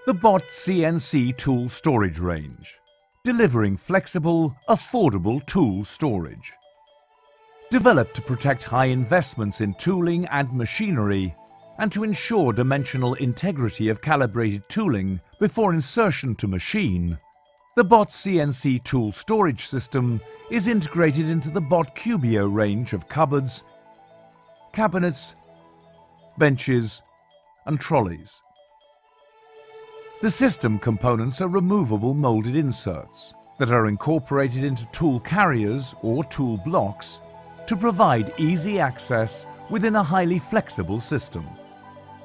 The Bott CNC tool storage range, delivering flexible, affordable tool storage. Developed to protect high investments in tooling and machinery and to ensure dimensional integrity of calibrated tooling before insertion to machine, the Bott CNC tool storage system is integrated into the Bott Cubio range of cupboards, cabinets, benches and trolleys. The system components are removable molded inserts that are incorporated into tool carriers or tool blocks to provide easy access within a highly flexible system.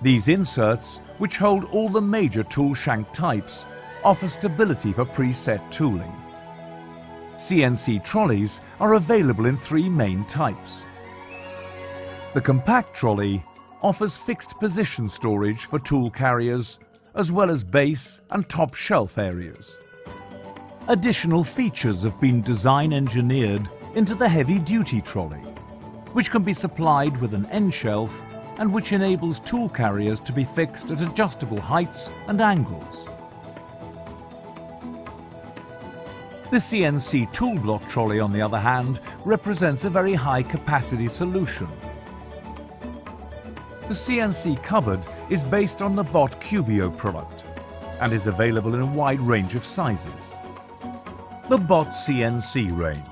These inserts, which hold all the major tool shank types, offer stability for preset tooling. CNC trolleys are available in three main types. The compact trolley offers fixed position storage for tool carriers as well as base and top shelf areas. Additional features have been design engineered into the heavy-duty trolley, which can be supplied with an end shelf and which enables tool carriers to be fixed at adjustable heights and angles. The CNC tool block trolley, on the other hand, represents a very high-capacity solution. The CNC cupboard is based on the Bott Cubio product and is available in a wide range of sizes. The Bott CNC range,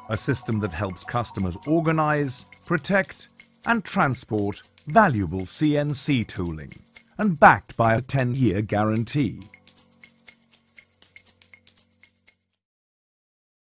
a system that helps customers organize, protect and transport valuable CNC tooling and backed by a 10-year guarantee.